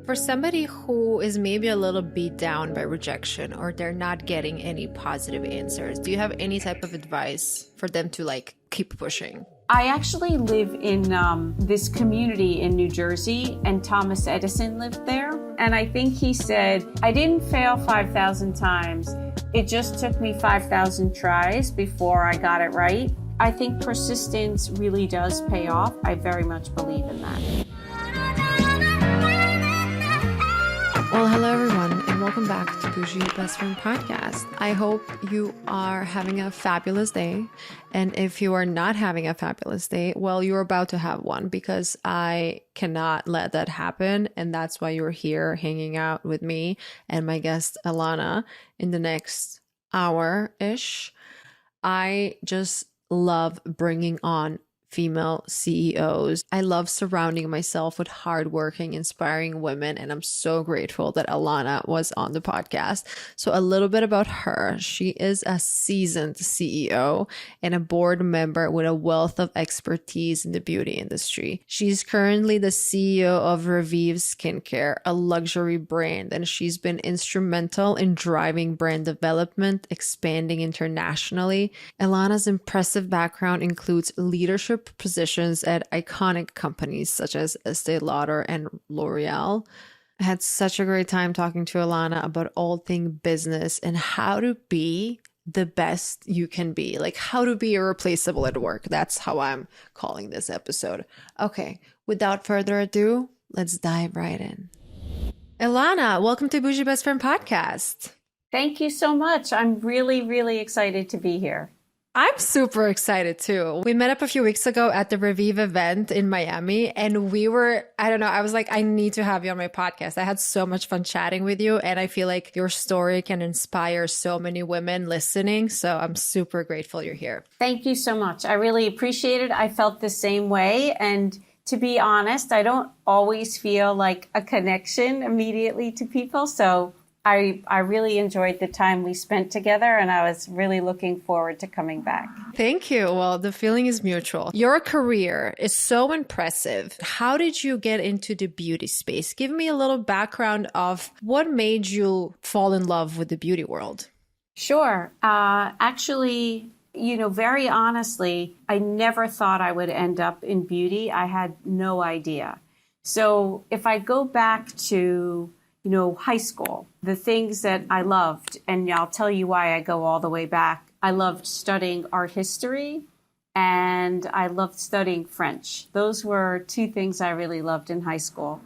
For somebody who is maybe a little beat down by rejection or they're not getting any positive answers, do you have any type of advice for them to keep pushing? I actually live in this community in New Jersey, and Thomas Edison lived there. And I think he said, I didn't fail 5,000 times. It just took me 5,000 tries before I got it right. I think persistence really does pay off. I very much believe in that. Well, hello everyone, and welcome back to Boujee Best Friend podcast. I hope you are having a fabulous day. And if you are not having a fabulous day, well, you're about to have one because I cannot let that happen. And that's why you're here hanging out with me and my guest, Elana, in the next hour-ish. I just love bringing on female CEOs. I love surrounding myself with hardworking, inspiring women, and I'm so grateful that Elana was on the podcast. So a little bit about her. She is a seasoned CEO and a board member with a wealth of expertise in the beauty industry. She's currently the CEO of RéVive Skincare, a luxury brand, and she's been instrumental in driving brand development, expanding internationally. Elana's impressive background includes leadership positions at iconic companies such as Estee Lauder and L'Oreal. I had such a great time talking to Elana about all things business and how to be the best you can be, like how to be irreplaceable at work. That's how I'm calling this episode. Okay, without further ado, let's dive right in. Elana, welcome to Boujee Best Friend podcast. Thank you so much. I'm really, really excited to be here. I'm super excited too. We met up a few weeks ago at the RéVive event in Miami, and I was like, I need to have you on my podcast. I had so much fun chatting with you, and I feel like your story can inspire so many women listening. So I'm super grateful you're here. Thank you so much. I really appreciate it. I felt the same way. And to be honest, I don't always feel like a connection immediately to people. So I really enjoyed the time we spent together, and I was really looking forward to coming back. Thank you. Well, the feeling is mutual. Your career is so impressive. How did you get into the beauty space? Give me a little background of what made you fall in love with the beauty world. Sure. Actually, very honestly, I never thought I would end up in beauty. I had no idea. So if I go back to high school, the things that I loved, and I'll tell you why I go all the way back. I loved studying art history, and I loved studying French. Those were two things I really loved in high school.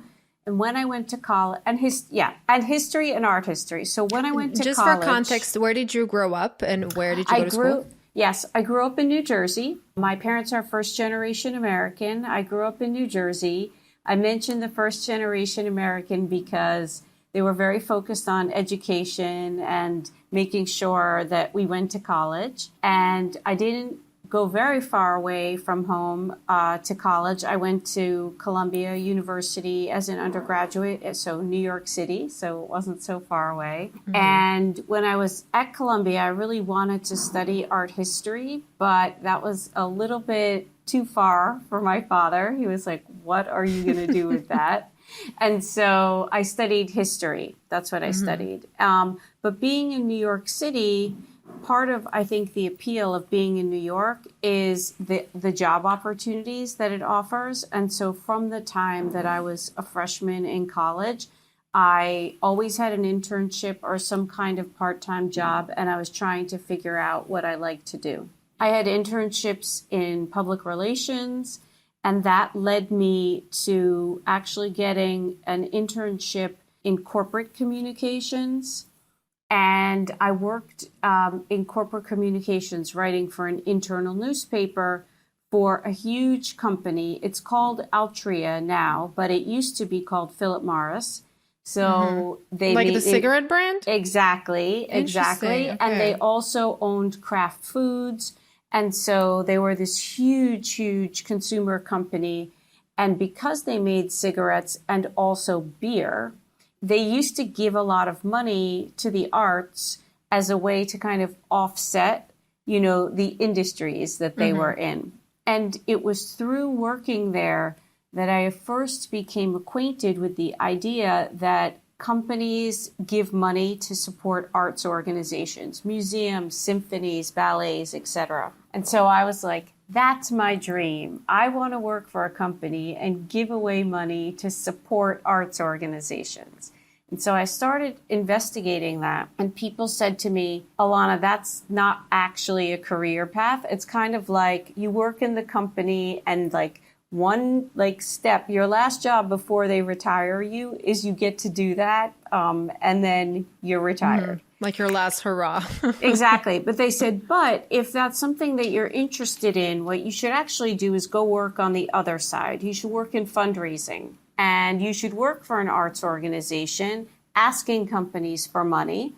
And when I went to college, and history and art history. So when I went to college, just for context, where did you grow up and where did you go to school? Yes, I grew up in New Jersey. My parents are first generation American. I grew up in New Jersey. I mentioned the first generation American because they were very focused on education and making sure that we went to college. And I didn't go very far away from home to college. I went to Columbia University as an undergraduate, so New York City, so it wasn't so far away. Mm-hmm. And when I was at Columbia, I really wanted to study art history, but that was a little bit too far for my father. He was like, what are you going to do with that? And so I studied history. That's what I studied. But being in New York City, part of, I think, the appeal of being in New York is the job opportunities that it offers. And so from the time that I was a freshman in college, I always had an internship or some kind of part-time job, and I was trying to figure out what I liked to do. I had internships in public relations, and that led me to actually getting an internship in corporate communications. And I worked in corporate communications, writing for an internal newspaper for a huge company. It's called Altria now, but it used to be called Philip Morris. So they like the cigarette brand? Exactly. Okay. And they also owned Kraft Foods. And so they were this huge, huge consumer company. And because they made cigarettes and also beer, they used to give a lot of money to the arts as a way to kind of offset, the industries that they were in. And it was through working there that I first became acquainted with the idea that companies give money to support arts organizations, museums, symphonies, ballets, etc. And so I was like, that's my dream. I want to work for a company and give away money to support arts organizations. And so I started investigating that. And people said to me, Elana, that's not actually a career path. It's kind of like you work in the company and like one step, your last job before they retire you is you get to do that. And then you're retired. Like your last hurrah. Exactly. But they said, but if that's something that you're interested in, what you should actually do is go work on the other side. You should work in fundraising. And you should work for an arts organization, asking companies for money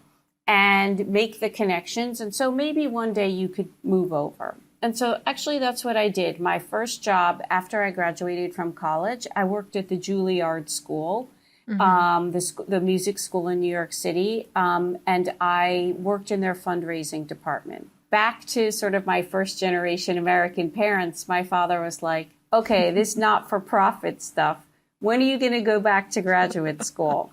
and make the connections. And so maybe one day you could move over. And so actually that's what I did. My first job after I graduated from college, I worked at the Juilliard School, the music school in New York City. And I worked in their fundraising department. Back to sort of my first generation American parents, my father was like, okay, this not-for-profit stuff. When are you going to go back to graduate school?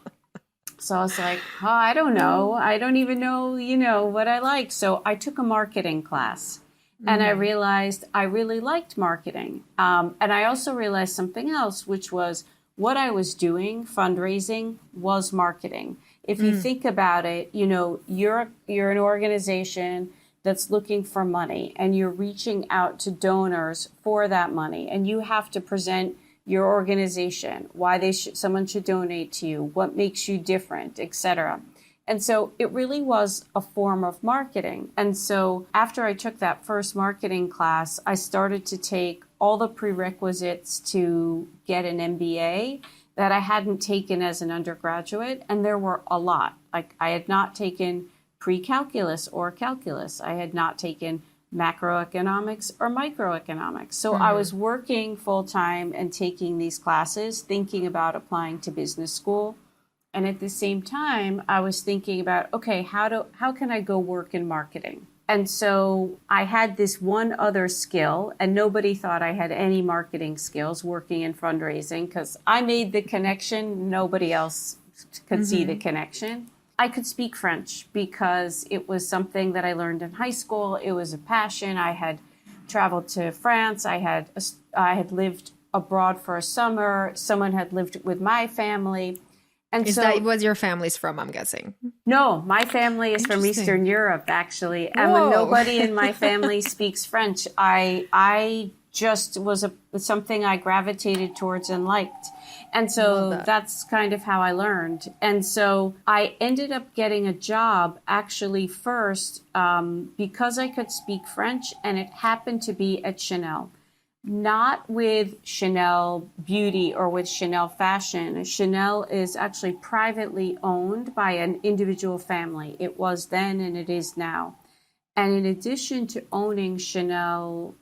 So I was like, oh, I don't know. I don't even know, what I like. So I took a marketing class and I realized I really liked marketing. And I also realized something else, which was what I was doing, fundraising, was marketing. If you think about it, you're an organization that's looking for money and you're reaching out to donors for that money. And you have to present your organization, why someone should donate to you, what makes you different, etc. And so it really was a form of marketing. And so after I took that first marketing class, I started to take all the prerequisites to get an MBA that I hadn't taken as an undergraduate. And there were a lot. Like I had not taken pre-calculus or calculus. I had not taken macroeconomics or microeconomics. So I was working full-time and taking these classes, thinking about applying to business school. And at the same time, I was thinking about, okay, how can I go work in marketing? And so I had this one other skill, and nobody thought I had any marketing skills working in fundraising because I made the connection. Nobody else could see the connection. I could speak French because it was something that I learned in high school. It was a passion. I had traveled to France. I had lived abroad for a summer. Someone had lived with my family. And Is that what your family's from, I'm guessing? No, my family is from Eastern Europe, actually. And when nobody in my family speaks French, I just was something I gravitated towards and liked. And so that's kind of how I learned. And so I ended up getting a job actually first because I could speak French, and it happened to be at Chanel. Not with Chanel Beauty or with Chanel Fashion. Chanel is actually privately owned by an individual family. It was then and it is now. And in addition to owning Chanel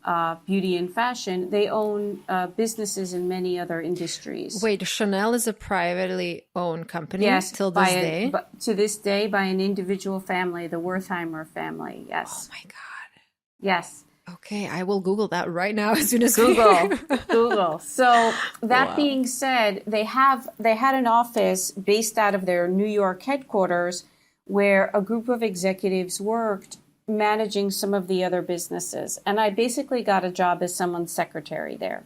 Beauty and Fashion, they own businesses in many other industries. Wait, Chanel is a privately owned company till this day? To this day, by an individual family, the Wertheimer family, yes. Oh my God. Yes. Okay, I will Google that right now as soon as Google. So that being said, they had an office based out of their New York headquarters where a group of executives worked managing some of the other businesses. And I basically got a job as someone's secretary there.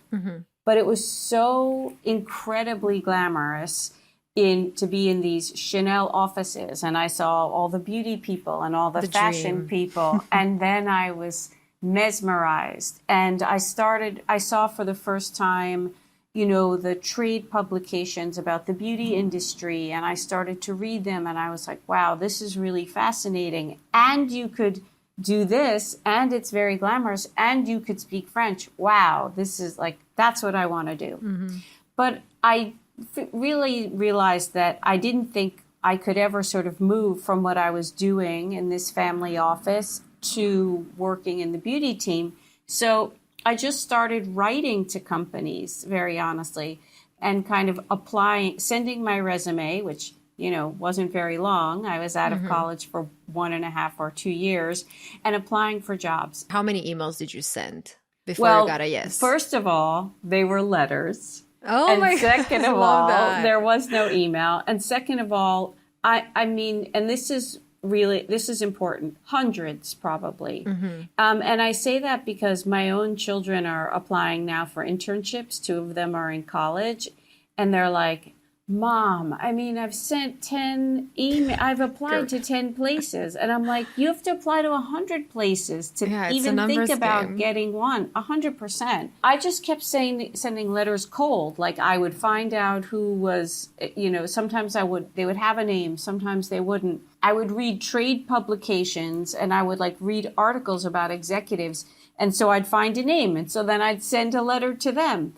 But it was so incredibly glamorous to be in these Chanel offices. And I saw all the beauty people and all the fashion people. And then I was mesmerized. And I saw for the first time, the trade publications about the beauty industry. And I started to read them and I was like, wow, this is really fascinating. And you could do this and it's very glamorous and you could speak French. Wow, this is that's what I want to do. But I really realized that I didn't think I could ever sort of move from what I was doing in this family office to working in the beauty team. So I just started writing to companies, very honestly, and kind of sending my resume, which, wasn't very long. I was out of college for 1.5 or 2 years and applying for jobs. How many emails did you send before you got a yes? First of all, they were letters. Oh And my second God, I of love all, that. there was no email. And second of all, I mean, and this is important, hundreds probably. And I say that because my own children are applying now for internships. Two of them are in college, and they're like, Mom, I mean, I've sent 10 email. I've applied to 10 places. And I'm like, you have to apply to 100 places to Yeah, it's a even think numbers about game. getting one. 100%. I just kept sending letters cold. Like I would find out who was, sometimes they would have a name. Sometimes they wouldn't. I would read trade publications and I would like read articles about executives. And so I'd find a name. And so then I'd send a letter to them.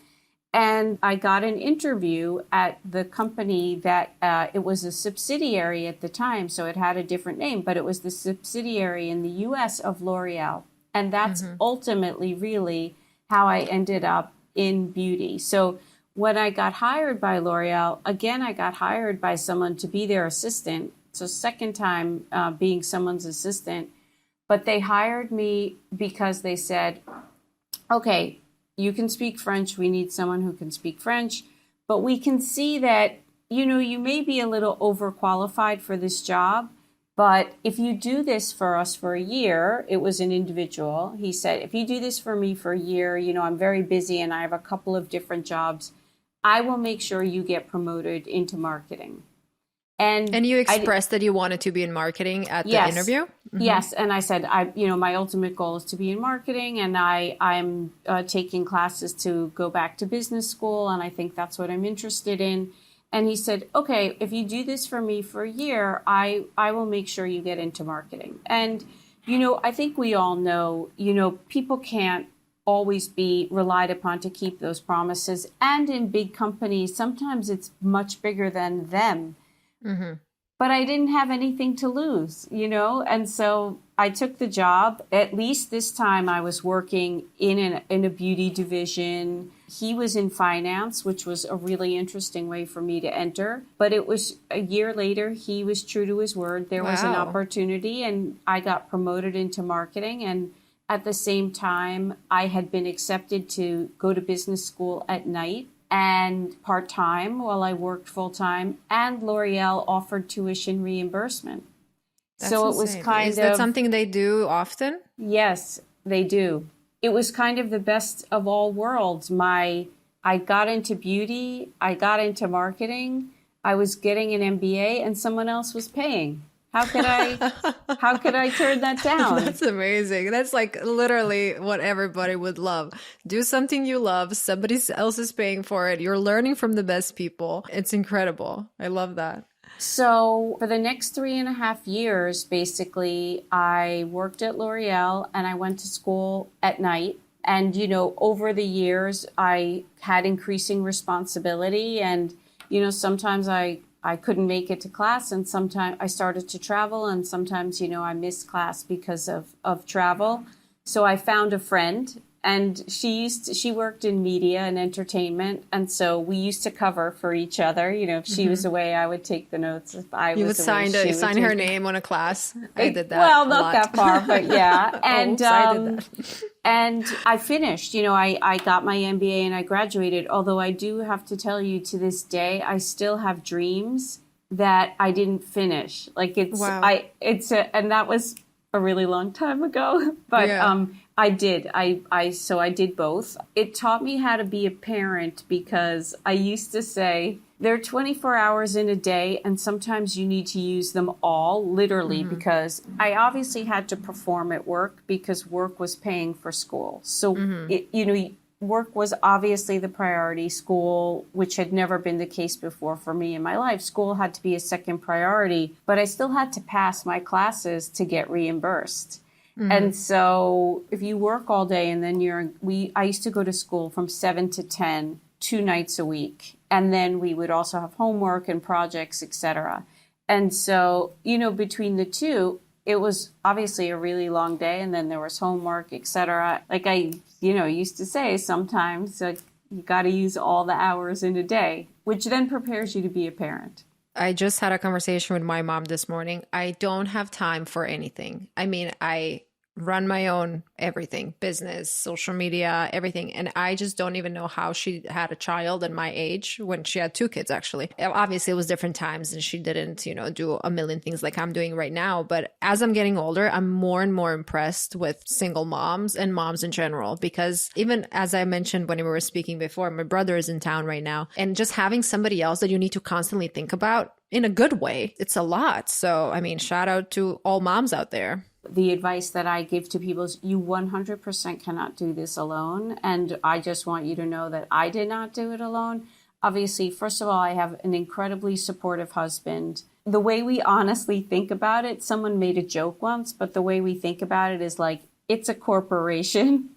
And I got an interview at the company that it was a subsidiary at the time, so it had a different name, but it was the subsidiary in the US of L'Oreal. And that's ultimately really how I ended up in beauty. So when I got hired by L'Oreal, again, I got hired by someone to be their assistant. So second time being someone's assistant. But they hired me because they said, okay, you can speak French. We need someone who can speak French. But we can see that, you may be a little overqualified for this job. But if you do this for us for a year, it was an individual. He said, if you do this for me for a year, I'm very busy and I have a couple of different jobs, I will make sure you get promoted into marketing. And you expressed that you wanted to be in marketing at the interview? Yes. And I said, my ultimate goal is to be in marketing, and I'm taking classes to go back to business school, and I think that's what I'm interested in. And he said, okay, if you do this for me for a year, I will make sure you get into marketing. And, I think we all know, people can't always be relied upon to keep those promises. And in big companies, sometimes it's much bigger than them. But I didn't have anything to lose, and so I took the job. At least this time I was working in a beauty division. He was in finance, which was a really interesting way for me to enter. But it was a year later, he was true to his word. There was an opportunity and I got promoted into marketing. And at the same time, I had been accepted to go to business school at night and part-time while I worked full-time, and L'Oreal offered tuition reimbursement. So it was kind of... Is that something they do often? Yes, they do. It was kind of the best of all worlds. I got into beauty, I got into marketing, I was getting an MBA, and someone else was paying. How could I turn that down? That's amazing. That's like literally what everybody would love. Do something you love. Somebody else is paying for it. You're learning from the best people. It's incredible. I love that. So for the next 3.5 years, basically, I worked at L'Oreal and I went to school at night. And, over the years, I had increasing responsibility. And, sometimes I couldn't make it to class, and sometimes I started to travel, and sometimes, I missed class because of travel. So I found a friend, and she worked in media and entertainment, and so we used to cover for each other. If she was away, I would take the notes. If I You would was away, sign her name on a class. I did that. Well, not that far, but yeah. And Oops, I did that. and I finished. I got my MBA and I graduated. Although I do have to tell you, to this day, I still have dreams that I didn't finish. Like and that was a really long time ago. But I did. So I did both. It taught me how to be a parent, because I used to say, there are 24 hours in a day, and sometimes you need to use them all, literally, because I obviously had to perform at work because work was paying for school. So, work was obviously the priority. School, which had never been the case before for me in my life, school had to be a second priority, but I still had to pass my classes to get reimbursed. And so if you work all day and then I used to go to school from 7 to 10, 2 nights a week. And then we would also have homework and projects, etc. And so, between the two, it was obviously a really long day. And then there was homework, etc. Like I, used to say sometimes, you got to use all the hours in a day, which then prepares you to be a parent. I just had a conversation with my mom this morning. I don't have time for anything. I mean, I run my own everything, business, social media, everything. And I just don't even know how she had a child at my age when she had two kids, actually. Obviously, it was different times and she didn't, do a million things like I'm doing right now. But as I'm getting older, I'm more and more impressed with single moms and moms in general, because even as I mentioned when we were speaking before, my brother is in town right now, and just having somebody else that you need to constantly think about in a good way, it's a lot. So, I mean, shout out to all moms out there. The advice that I give to people is you 100% cannot do this alone. And I just want you to know that I did not do it alone. Obviously, first of all, I have an incredibly supportive husband. The way we honestly think about it, someone made a joke once, but the way we think about it is like, it's a corporation.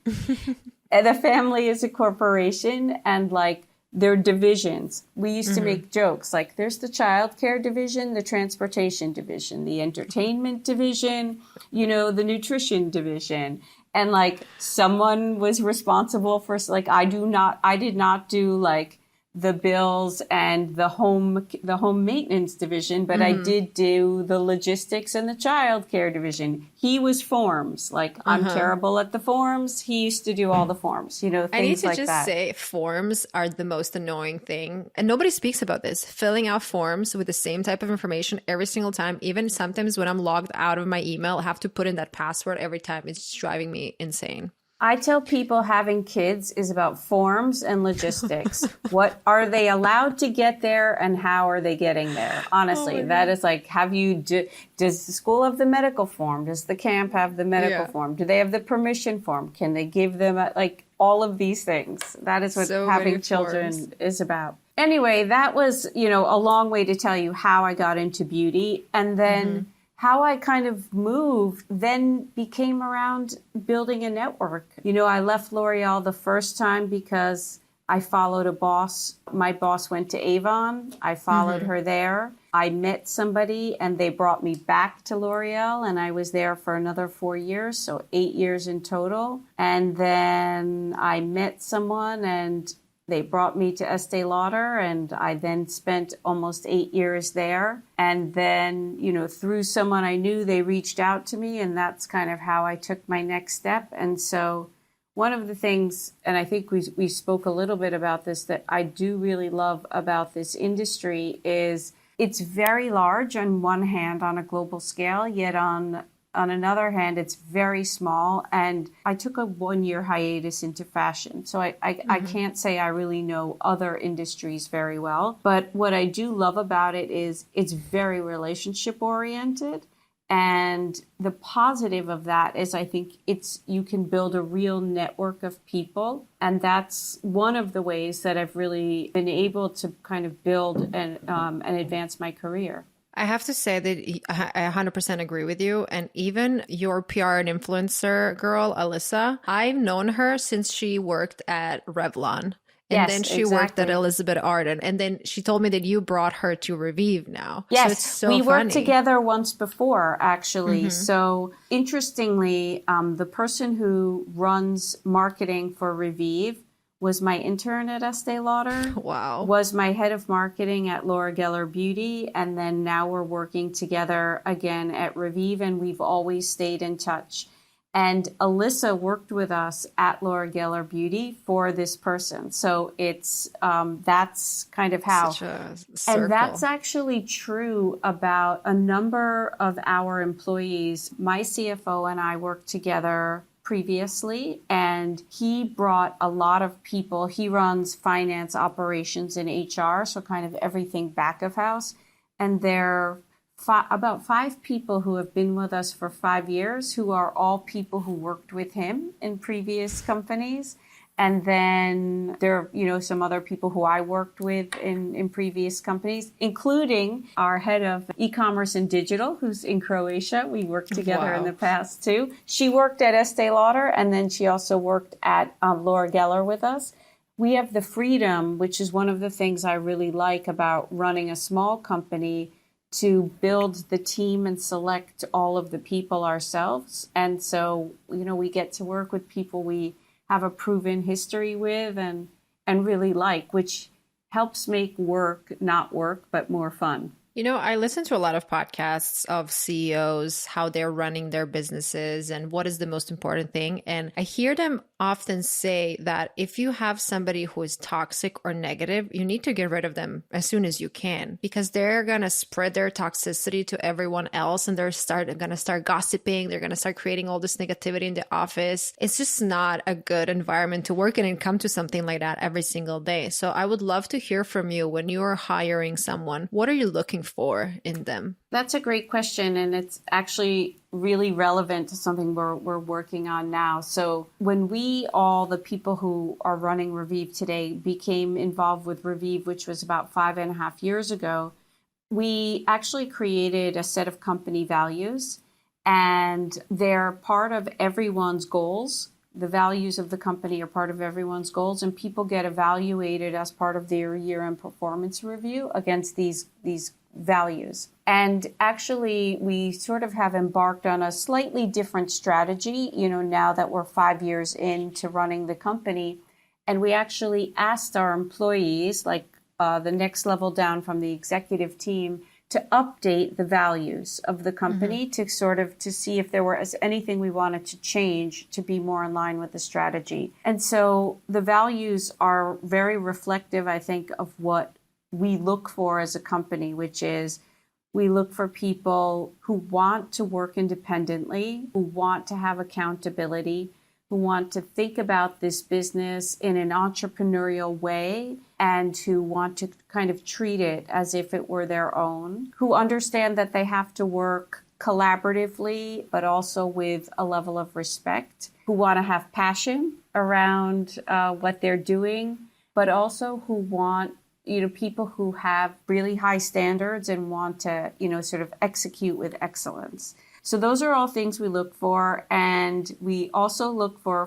And the family is a corporation, and like, they're divisions. We used to make jokes like there's the childcare division, the transportation division, the entertainment division, the nutrition division. And like someone was responsible for, like, I did not do like the bills and the home maintenance division, but I did do the logistics and the childcare division. He was forms. Like I'm terrible at the forms. He used to do all the forms, things like that. I need to just say forms are the most annoying thing. And nobody speaks about this. Filling out forms with the same type of information every single time. Even sometimes when I'm logged out of my email, I have to put in that password every time. It's driving me insane. I tell people having kids is about forms and logistics. What are they allowed to get there and how are they getting there? Honestly, that is like, does the school have the medical form? Does the camp have the medical form? Do they have the permission form? Can they give them like all of these things? That is what having children is about. Anyway, that was, a long way to tell you how I got into beauty. And then how I kind of moved then became around building a network. I left L'Oreal the first time because I followed a boss. My boss went to Avon. I followed her there. I met somebody and they brought me back to L'Oreal, and I was there for another 4 years, so 8 years in total. And then I met someone and they brought me to Estee Lauder, and I then spent almost 8 years there. And then, through someone I knew, they reached out to me, and that's kind of how I took my next step. And so one of the things, and I think we spoke a little bit about this, that I do really love about this industry is it's very large on one hand on a global scale, yet on another hand, it's very small. And I took a 1-year hiatus into fashion. So I can't say I really know other industries very well. But what I do love about it is it's very relationship oriented. And the positive of that is I think you can build a real network of people. And that's one of the ways that I've really been able to kind of build and advance my career. I have to say that I 100% agree with you. And even your PR and influencer girl, Alyssa, I've known her since she worked at Revlon. And then she worked at Elizabeth Arden. And then she told me that you brought her to RéVive now. Yes, so it's so we funny. Worked together once before, actually. So interestingly, the person who runs marketing for RéVive was my intern at Estee Lauder. Wow. Was my head of marketing at Laura Geller Beauty. And then now we're working together again at RéVive, and we've always stayed in touch. And Alyssa worked with us at Laura Geller Beauty for this person. So it's that's kind of how. Such a circle. And that's actually true about a number of our employees. My CFO and I worked together previously, and he brought a lot of people. He runs finance, operations, and HR, so kind of everything back of house. And there are about 5 people who have been with us for 5 years, who are all people who worked with him in previous companies. And then there are, some other people who I worked with in previous companies, including our head of e-commerce and digital, who's in Croatia. We worked together in the past too. She worked at Estee Lauder, and then she also worked at Laura Geller with us. We have the freedom, which is one of the things I really like about running a small company, to build the team and select all of the people ourselves. And so, we get to work with people we have a proven history with and really like, which helps make work not work, but more fun. I listen to a lot of podcasts of CEOs, how they're running their businesses and what is the most important thing. And I hear them often say that if you have somebody who is toxic or negative, you need to get rid of them as soon as you can, because they're going to spread their toxicity to everyone else and they're going to start gossiping. They're going to start creating all this negativity in the office. It's just not a good environment to work in and come to something like that every single day. So I would love to hear from you when you are hiring someone. What are you looking for in them? That's a great question, and it's actually really relevant to something we're working on now. So when all the people who are running RéVive today became involved with RéVive, which was about 5.5 years ago, we actually created a set of company values, and they're part of everyone's goals. The values of the company are part of everyone's goals, and people get evaluated as part of their year-end performance review against these values. And actually, we sort of have embarked on a slightly different strategy, now that we're 5 years into running the company. And we actually asked our employees, like the next level down from the executive team, to update the values of the company to see if there was anything we wanted to change to be more in line with the strategy. And so the values are very reflective, I think, of what we look for as a company, which is we look for people who want to work independently, who want to have accountability, who want to think about this business in an entrepreneurial way, and who want to kind of treat it as if it were their own, who understand that they have to work collaboratively, but also with a level of respect, who want to have passion around what they're doing, but also who want people who have really high standards and want to, sort of execute with excellence. So those are all things we look for. And we also look for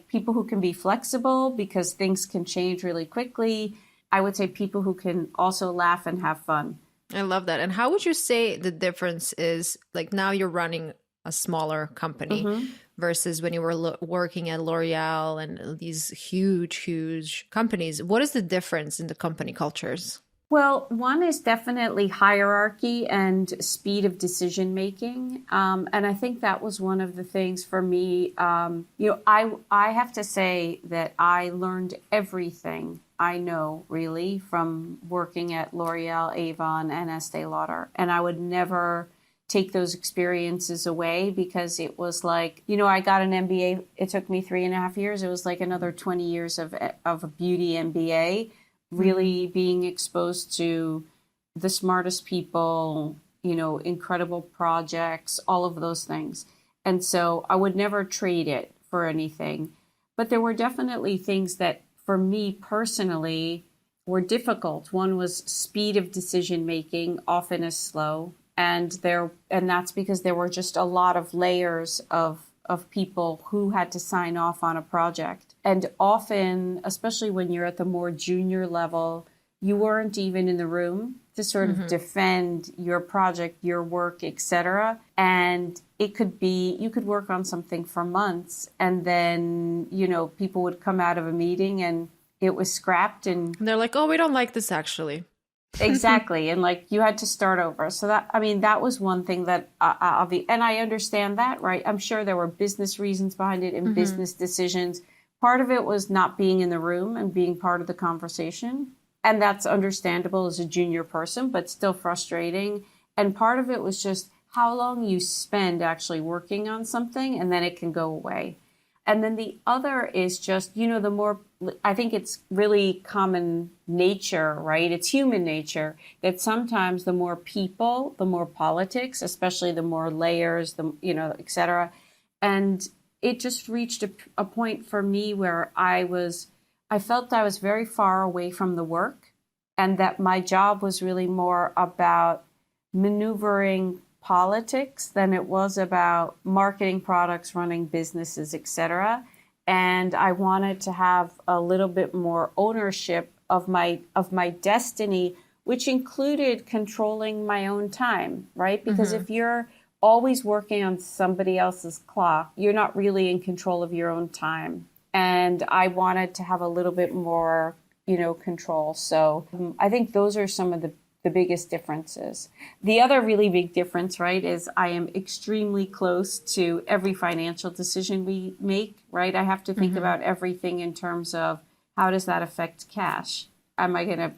people who can be flexible because things can change really quickly. I would say people who can also laugh and have fun. I love that. And how would you say the difference is, like, now you're running a smaller company versus when you were working at L'Oreal and these huge companies? What is the difference in the company cultures? Well, one is definitely hierarchy and speed of decision making. And I think that was one of the things for me. I have to say that I learned everything I know really from working at L'Oreal, Avon, and Estee Lauder. And I would never take those experiences away because it was like, I got an MBA. It took me 3.5 years. It was like another 20 years of a beauty MBA, really being exposed to the smartest people, incredible projects, all of those things. And so I would never trade it for anything. But there were definitely things that for me personally were difficult. One was speed of decision making, often is slow. And that's because there were just a lot of layers of people who had to sign off on a project. And often, especially when you're at the more junior level, you weren't even in the room to sort of defend your project, your work, etc. And it could be, you could work on something for months and then, people would come out of a meeting and it was scrapped and they're like, oh, we don't like this actually. Exactly. And you had to start over. So that was one thing that and I understand that, right? I'm sure there were business reasons behind it and business decisions. Part of it was not being in the room and being part of the conversation. And that's understandable as a junior person, but still frustrating. And part of it was just how long you spend actually working on something and then it can go away. And then the other is just, the more, I think it's really common nature, right? It's human nature that sometimes the more people, the more politics, especially the more layers, et cetera. And it just reached a point for me where I felt I was very far away from the work and that my job was really more about maneuvering politics than it was about marketing products, running businesses, etc. And I wanted to have a little bit more ownership of my destiny, which included controlling my own time, right? Because if you're always working on somebody else's clock, you're not really in control of your own time. And I wanted to have a little bit more, control. So I think those are some of the biggest differences. The other really big difference, right, is I am extremely close to every financial decision we make, right? I have to think about everything in terms of how does that affect cash? Am I going to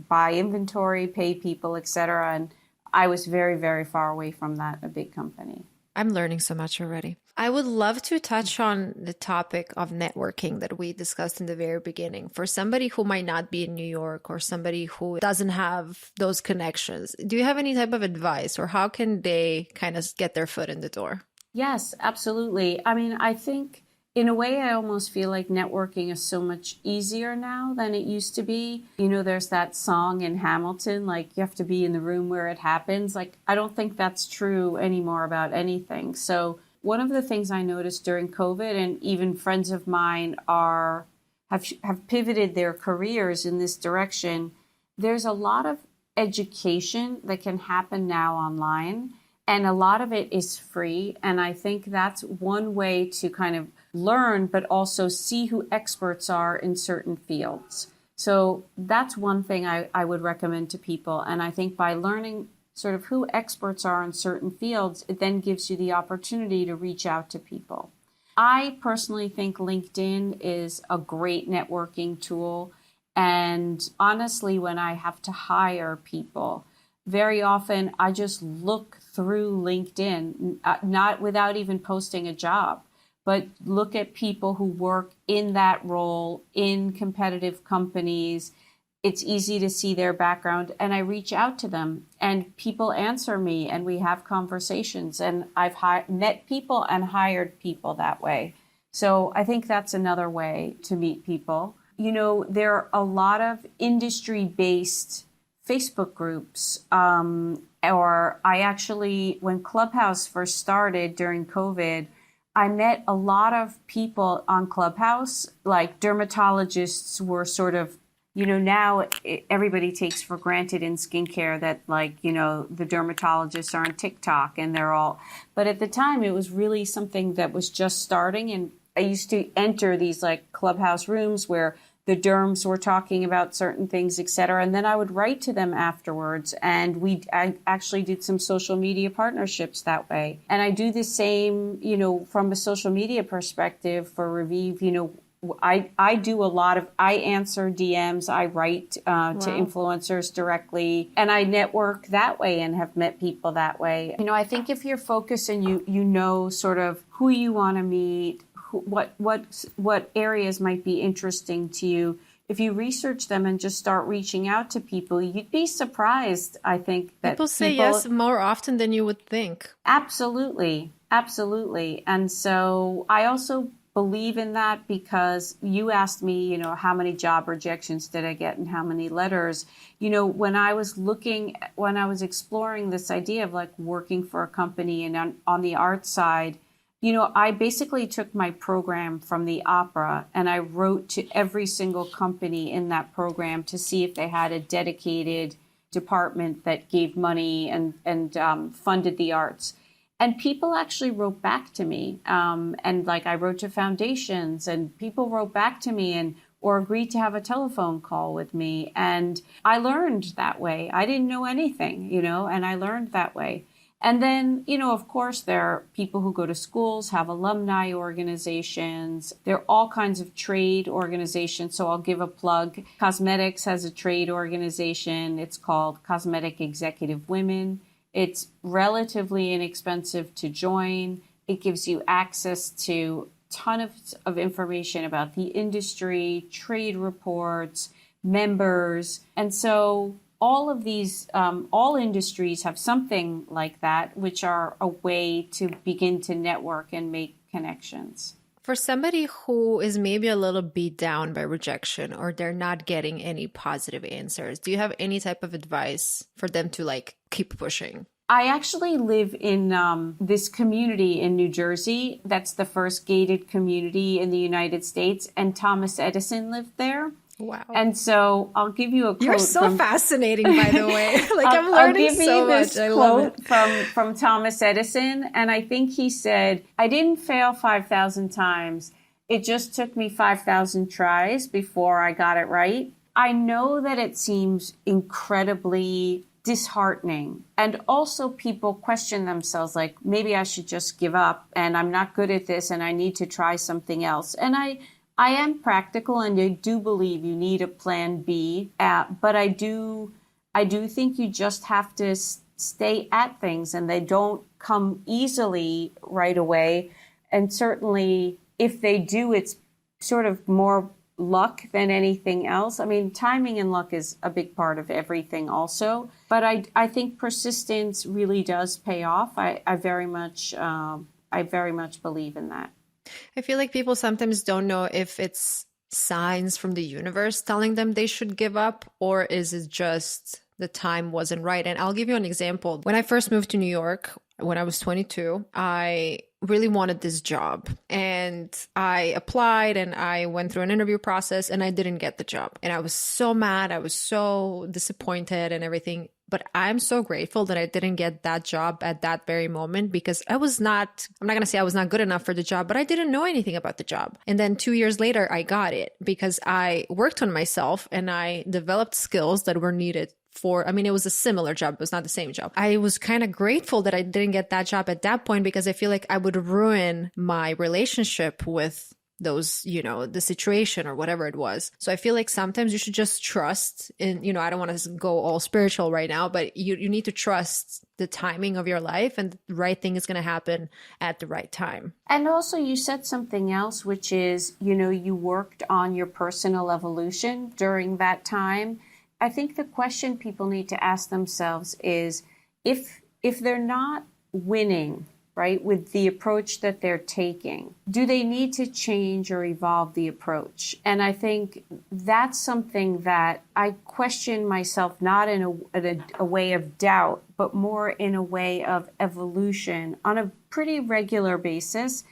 buy inventory, pay people, et cetera? And I was very, very far away from that, a big company. I'm learning so much already. I would love to touch on the topic of networking that we discussed in the very beginning. For somebody who might not be in New York or somebody who doesn't have those connections, do you have any type of advice or how can they kind of get their foot in the door? Yes, absolutely. I mean, I think in a way, I almost feel like networking is so much easier now than it used to be. You know, there's that song in Hamilton, like you have to be in the room where it happens. Like, I don't think that's true anymore about anything. So one of the things I noticed during COVID, and even friends of mine have pivoted their careers in this direction, there's a lot of education that can happen now online. And a lot of it is free. And I think that's one way to kind of learn, but also see who experts are in certain fields. So that's one thing I would recommend to people. And I think by learning sort of who experts are in certain fields, it then gives you the opportunity to reach out to people. I personally think LinkedIn is a great networking tool. And honestly, when I have to hire people, very often I just look through LinkedIn, not without even posting a job, but look at people who work in that role in competitive companies. It's easy to see their background and I reach out to them and people answer me and we have conversations and I've met people and hired people that way. So I think that's another way to meet people. You know, there are a lot of industry-based Facebook groups, or I actually, when Clubhouse first started during COVID, I met a lot of people on Clubhouse, like dermatologists were sort of, you know, now everybody takes for granted in skincare that like, you know, the dermatologists are on TikTok and they're all, but at the time it was really something that was just starting. And I used to enter these like Clubhouse rooms where the derms were talking about certain things, et cetera. And then I would write to them afterwards. And I actually did some social media partnerships that way. And I do the same, you know, from a social media perspective for RéVive. You know, I do a lot of, I answer DMs, I write to influencers directly, and I network that way and have met people that way. You know, I think if you're focused and you know sort of who you want to meet, what areas might be interesting to you. If you research them and just start reaching out to people, you'd be surprised, I think, that people say yes more often than you would think. Absolutely. Absolutely. And so I also believe in that because you asked me, you know, how many job rejections did I get and how many letters? You know, when I was exploring this idea of like working for a company and on the art side, you know, I basically took my program from the opera and I wrote to every single company in that program to see if they had a dedicated department that gave money and funded the arts. And people actually wrote back to me. And like I wrote to foundations and people wrote back to me or agreed to have a telephone call with me. And I learned that way. I didn't know anything, you know, and I learned that way. And then, you know, of course, there are people who go to schools, have alumni organizations. There are all kinds of trade organizations. So I'll give a plug. Cosmetics has a trade organization. It's called Cosmetic Executive Women. It's relatively inexpensive to join. It gives you access to a ton of information about the industry, trade reports, members. And so all of these, all industries have something like that, which are a way to begin to network and make connections. For somebody who is maybe a little beat down by rejection or they're not getting any positive answers, do you have any type of advice for them to like keep pushing? I actually live in this community in New Jersey. That's the first gated community in the United States. And Thomas Edison lived there. Wow. And so I'll give you a quote. You're so fascinating, by the way. Like I'm learning so much. I love it. From Thomas Edison. And I think he said, I didn't fail 5,000 times. It just took me 5,000 tries before I got it right. I know that it seems incredibly disheartening. And also people question themselves, like, maybe I should just give up and I'm not good at this and I need to try something else. And I am practical and I do believe you need a plan B, but I do think you just have to stay at things and they don't come easily right away. And certainly if they do, it's sort of more luck than anything else. I mean, timing and luck is a big part of everything also, but I think persistence really does pay off. I very much believe in that. I feel like people sometimes don't know if it's signs from the universe telling them they should give up, or is it just the time wasn't right? And I'll give you an example. When I first moved to New York, when I was 22, I really wanted this job and I applied and I went through an interview process and I didn't get the job. And I was so mad. I was so disappointed and everything. But I'm so grateful that I didn't get that job at that very moment, because I'm not going to say I was not good enough for the job, but I didn't know anything about the job. And then 2 years later, I got it because I worked on myself and I developed skills that were needed for, I mean, it was a similar job. It was not the same job. I was kind of grateful that I didn't get that job at that point, because I feel like I would ruin my relationship with those, the situation or whatever it was. So I feel like sometimes you should just trust in, I don't want to go all spiritual right now, but you need to trust the timing of your life, and the right thing is going to happen at the right time. And also you said something else, which is, you worked on your personal evolution during that time. I think the question people need to ask themselves is, if they're not winning, right, with the approach that they're taking, do they need to change or evolve the approach? And I think that's something that I question myself, not in a way of doubt, but more in a way of evolution on a pretty regular basis.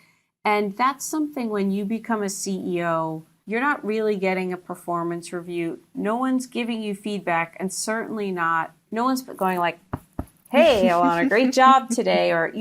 And that's something when you become a CEO, you're not really getting a performance review. No one's giving you feedback, and certainly no one's going like, hey, Elana, great job today. Or,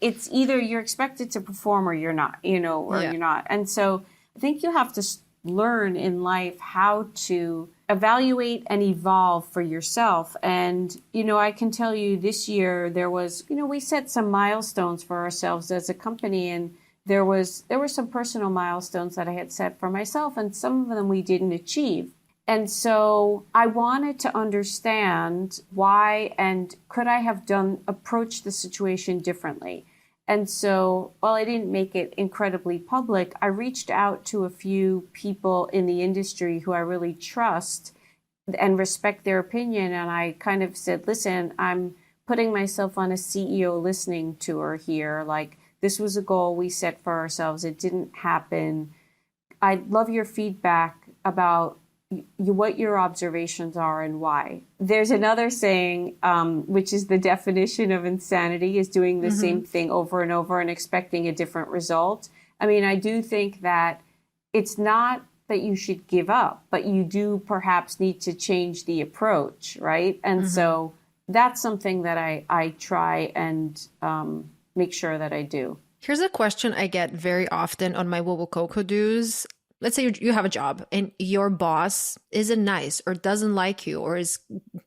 it's either you're expected to perform or you're not, you're not. And so I think you have to learn in life how to evaluate and evolve for yourself. And, I can tell you this year there was, we set some milestones for ourselves as a company, and there were some personal milestones that I had set for myself, and some of them we didn't achieve. And so I wanted to understand why, and could I have approached the situation differently? And so while I didn't make it incredibly public, I reached out to a few people in the industry who I really trust and respect their opinion. And I kind of said, listen, I'm putting myself on a CEO listening tour here. Like, this was a goal we set for ourselves. It didn't happen. I'd love your feedback about what your observations are and why. There's another saying, which is the definition of insanity, is doing the same thing over and over and expecting a different result. I mean, I do think that it's not that you should give up, but you do perhaps need to change the approach, right? And so that's something that I try and make sure that I do. Here's a question I get very often on my Wobble Coco Do's. Let's say you have a job and your boss isn't nice or doesn't like you or is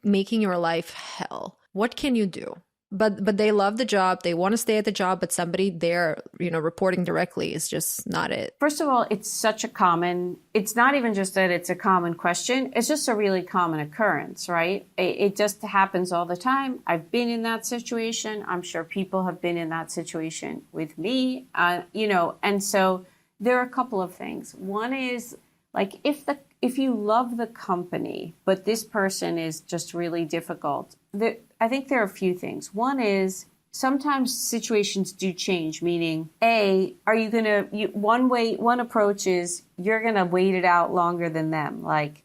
making your life hell. What can you do? But they love the job. They want to stay at the job, but somebody there, reporting directly is just not it. First of all, it's not even just that it's a common question. It's just a really common occurrence, right? It just happens all the time. I've been in that situation. I'm sure people have been in that situation with me, and so there are a couple of things. One is, like, if you love the company, but this person is just really difficult, I think there are a few things. One is, sometimes situations do change, meaning, one approach is you're going to wait it out longer than them. Like,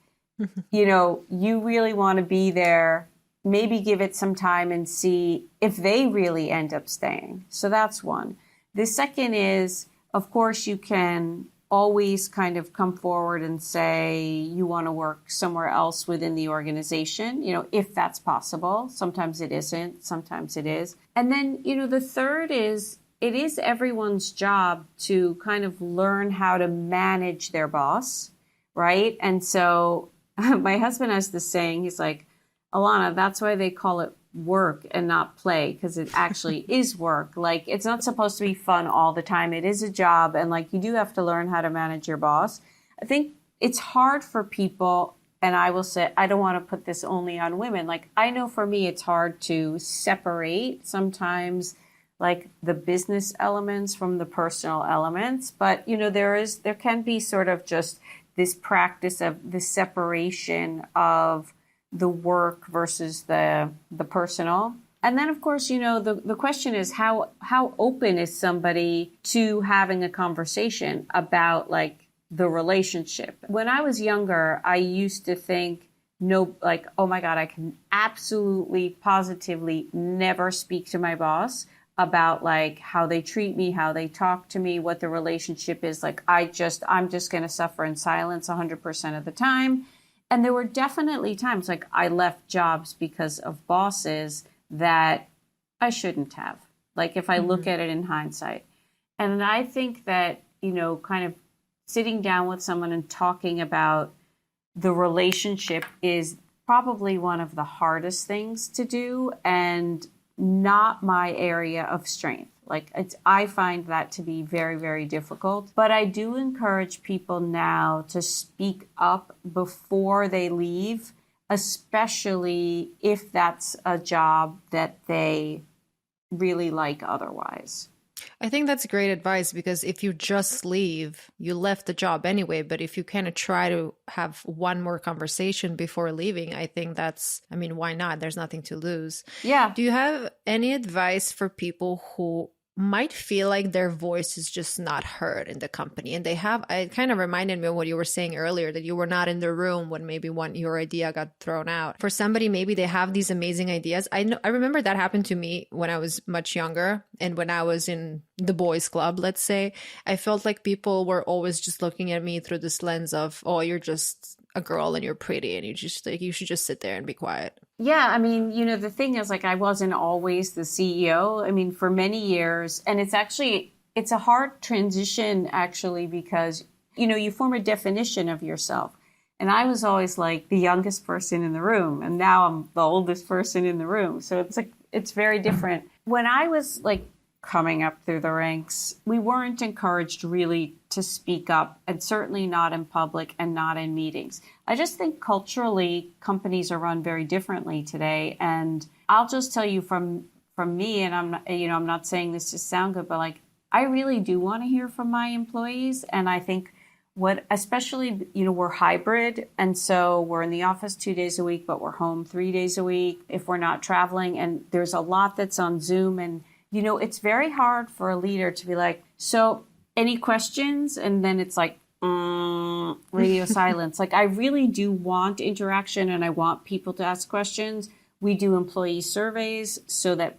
you really want to be there, maybe give it some time and see if they really end up staying. So that's one. The second is, of course, you can always kind of come forward and say you want to work somewhere else within the organization, if that's possible. Sometimes it isn't, sometimes it is. And then, the third is, it is everyone's job to kind of learn how to manage their boss, right? And so my husband has this saying, he's like, Alana, that's why they call it work and not play, because it actually is work. Like, it's not supposed to be fun all the time. It is a job, and like, you do have to learn how to manage your boss. I think it's hard for people, and I will say, I don't want to put this only on women. Like, I know for me, it's hard to separate sometimes like the business elements from the personal elements. But, you know, there can be sort of just this practice of the separation of the work versus the personal. And then, of course, you know, the question is how open is somebody to having a conversation about like the relationship? When I was younger, I used to think, no, like, oh my God, I can absolutely, positively never speak to my boss about like how they treat me, how they talk to me, what the relationship is. Like, I'm just going to suffer in silence 100% of the time. And there were definitely times like I left jobs because of bosses that I shouldn't have, like if I look at it in hindsight. And I think that, you know, kind of sitting down with someone and talking about the relationship is probably one of the hardest things to do and not my area of strength. Like, I find that to be very, very difficult. But I do encourage people now to speak up before they leave, especially if that's a job that they really like otherwise. I think that's great advice, because if you just leave, you left the job anyway. But if you kind of try to have one more conversation before leaving, I think I mean, why not? There's nothing to lose. Yeah. Do you have any advice for people who might feel like their voice is just not heard in the company? And it kind of reminded me of what you were saying earlier, that you were not in the room when maybe your idea got thrown out. For somebody, maybe they have these amazing ideas. I remember that happened to me when I was much younger. And when I was in the boys club, let's say, I felt like people were always just looking at me through this lens of, oh, you're just a girl and you're pretty and you should just sit there and be quiet. Yeah, I mean, you know, the thing is, like, I wasn't always the CEO. I mean, for many years, and it's a hard transition, actually, because, you know, you form a definition of yourself. And I was always like the youngest person in the room, and now I'm the oldest person in the room. So it's like, it's very different. When I was like coming up through the ranks, we weren't encouraged really to speak up, and certainly not in public and not in meetings. I just think culturally, companies are run very differently today. And I'll just tell you from me, and I'm not saying this to sound good, but like, I really do want to hear from my employees. And I think especially, you know, we're hybrid. And so we're in the office 2 days a week, but we're home 3 days a week if we're not traveling. And there's a lot that's on Zoom. And, you know, it's very hard for a leader to be like, so any questions? And then it's like, radio silence. Like, I really do want interaction, and I want people to ask questions. We do employee surveys so that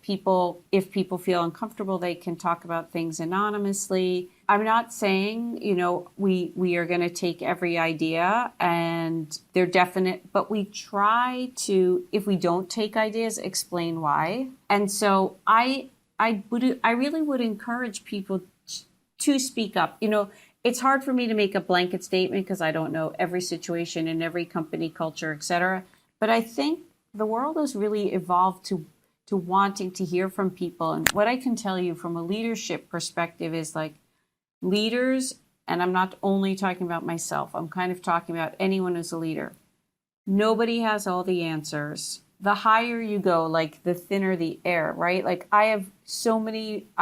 if people feel uncomfortable, they can talk about things anonymously. I'm not saying, you know, we are going to take every idea and they're definite, but we try to, if we don't take ideas, explain why. And so I really would encourage people to speak up. You know, it's hard for me to make a blanket statement because I don't know every situation in every company culture, et cetera. But I think the world has really evolved to wanting to hear from people. And what I can tell you from a leadership perspective is, like, leaders, and I'm not only talking about myself, I'm kind of talking about anyone who's a leader. Nobody has all the answers. The higher you go, like, the thinner the air, right? Like, I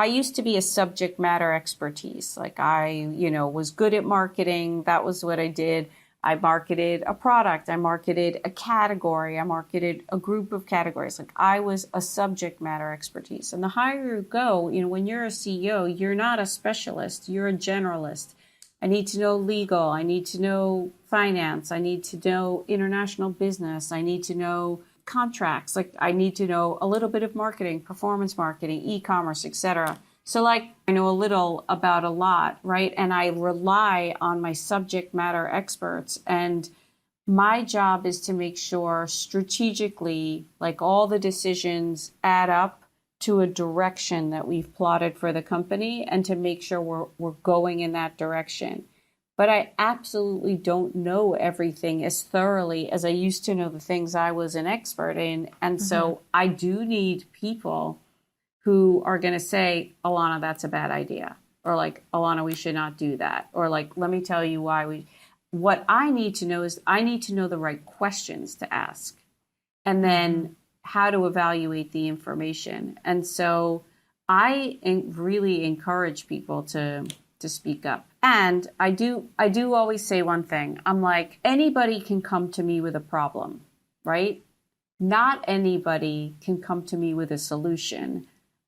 used to be a subject matter expertise. Like, I, you know, was good at marketing. That was what I did. I marketed a product. I marketed a category. I marketed a group of categories. Like, I was a subject matter expertise. And the higher you go, you know, when you're a CEO, you're not a specialist. You're a generalist. I need to know legal. I need to know finance. I need to know international business. I need to know contracts. Like, I need to know a little bit of marketing, performance marketing, e-commerce, etc. So, like, I know a little about a lot, right? And I rely on my subject matter experts. And my job is to make sure strategically, like, all the decisions add up to a direction that we've plotted for the company, and to make sure we're going in that direction. but I absolutely don't know everything as thoroughly as I used to know the things I was an expert in. And so I do need people who are going to say, Elana, that's a bad idea. Or like, Elana, we should not do that. Or like, let me tell you why what I need to know is I need to know the right questions to ask and then how to evaluate the information. And so I really encourage people to speak up. And I do always say one thing. I'm like, anybody can come to me with a problem, right? Not anybody can come to me with a solution,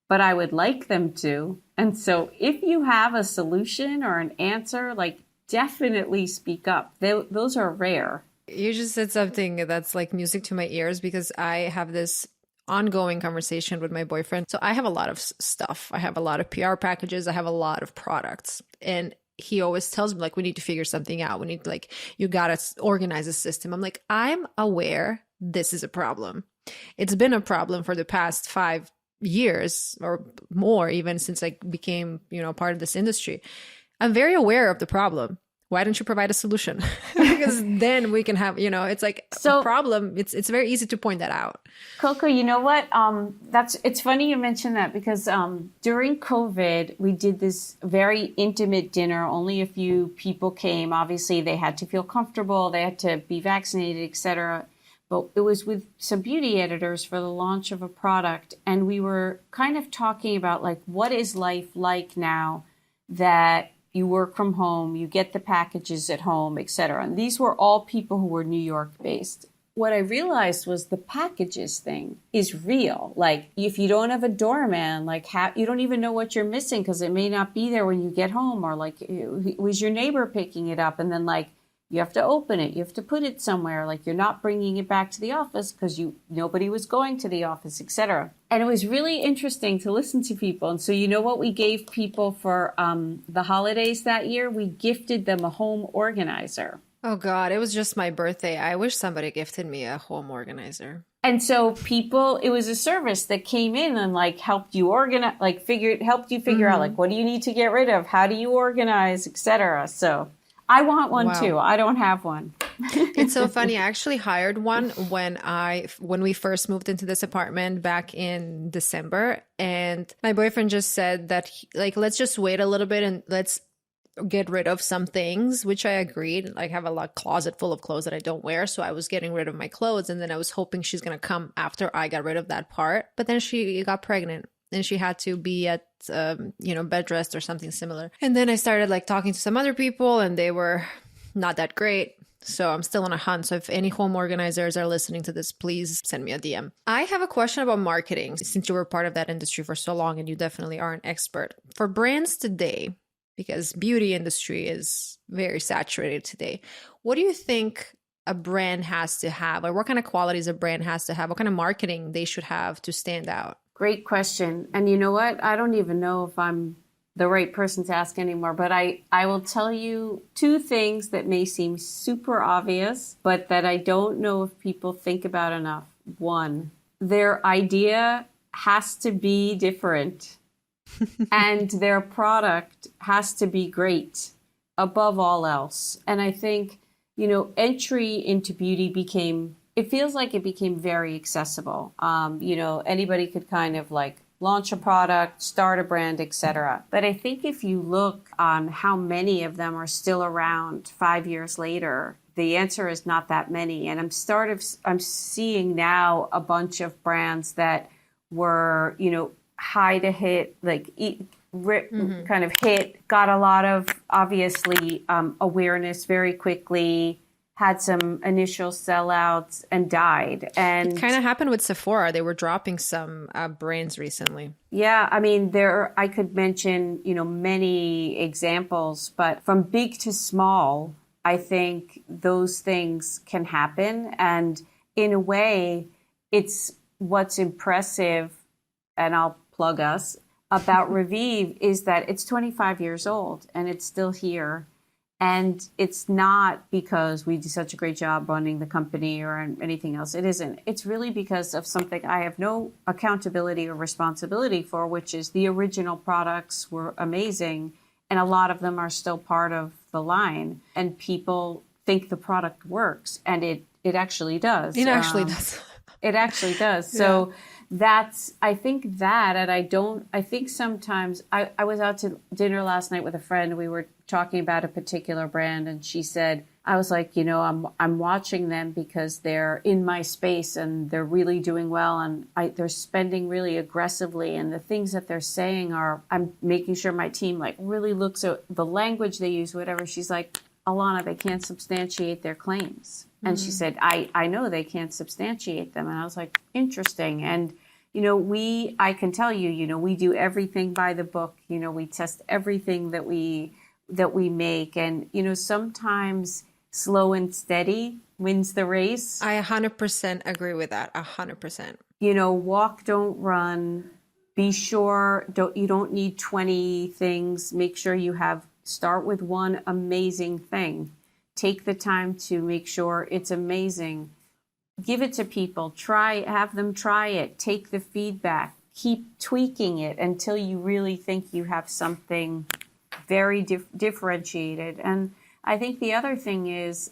but I would like them to. And so if you have a solution or an answer, like definitely speak up. Those are rare. You just said something that's like music to my ears because I have this ongoing conversation with my boyfriend. So I have a lot of stuff. I have a lot of PR packages. I have a lot of products. And he always tells me like, we need to figure something out. We need to like, you got to organize a system. I'm like, I'm aware this is a problem. It's been a problem for the past 5 years or more, even since I became, part of this industry. I'm very aware of the problem. Why don't you provide a solution? Because then we can have, it's like a problem. It's very easy to point that out. Coco, you know what? It's funny you mentioned that because during COVID, we did this very intimate dinner. Only a few people came. Obviously, they had to feel comfortable. They had to be vaccinated, etc. But it was with some beauty editors for the launch of a product. And we were kind of talking about like, what is life like now that you work from home, you get the packages at home, etc. And these were all people who were New York based. What I realized was the packages thing is real. Like if you don't have a doorman, like you don't even know what you're missing because it may not be there when you get home, or like it was your neighbor picking it up, and then like you have to open it, you have to put it somewhere, like you're not bringing it back to the office because nobody was going to the office, etc. And it was really interesting to listen to people. And so you know what we gave people for the holidays that year? We gifted them a home organizer. Oh God, it was just my birthday. I wish somebody gifted me a home organizer. And so it was a service that came in and like helped you organize, like helped you figure out like, what do you need to get rid of? How do you organize, etc. So I want one too. I don't have one. It's so funny. I actually hired one when we first moved into this apartment back in December, and my boyfriend just said that let's just wait a little bit and let's get rid of some things, which I agreed. I have a closet full of clothes that I don't wear, so I was getting rid of my clothes, and then I was hoping she's gonna come after I got rid of that part. But then she got pregnant. And she had to be at, bed rest or something similar. And then I started talking to some other people and they were not that great. So I'm still on a hunt. So if any home organizers are listening to this, please send me a DM. I have a question about marketing, since you were part of that industry for so long and you definitely are an expert. For brands today, because beauty industry is very saturated today, what do you think a brand has to have, or what kind of qualities a brand has to have? What kind of marketing they should have to stand out? Great question. And you know what? I don't even know if I'm the right person to ask anymore, but I will tell you 2 things that may seem super obvious, but that I don't know if people think about enough. 1, their idea has to be different and their product has to be great above all else. And I think, entry into beauty it feels like it became very accessible. Anybody could kind of launch a product, start a brand, etc. But I think if you look on how many of them are still around 5 years later, the answer is not that many. And I'm seeing now a bunch of brands that were, high to hit, kind of hit, got a lot of obviously awareness very quickly, had some initial sellouts and died. And it kind of happened with Sephora. They were dropping some brands recently. Yeah, I mean, I could mention, many examples, but from big to small, I think those things can happen. And in a way, it's what's impressive, and I'll plug us, about RéVive is that it's 25 years old and it's still here. And it's not because we do such a great job running the company or anything else. It isn't. It's really because of something I have no accountability or responsibility for, which is the original products were amazing. And a lot of them are still part of the line, and people think the product works, and it actually does. It actually does. It actually does. So I think sometimes I was out to dinner last night with a friend. We were talking about a particular brand, and she said, I was like, I'm watching them because they're in my space and they're really doing well, and they're spending really aggressively, and the things that they're saying I'm making sure my team like really looks at the language they use, whatever. She's like, Elana, they can't substantiate their claims. And she said, I know they can't substantiate them. And I was like, interesting. And, I can tell you, we do everything by the book. We test everything that we make. And, sometimes slow and steady wins the race. I 100% agree with that. 100%. Walk, don't run. Be sure, you don't need 20 things. Make sure start with one amazing thing. Take the time to make sure it's amazing. Give it to people. Have them try it. Take the feedback. Keep tweaking it until you really think you have something very differentiated. And I think the other thing is,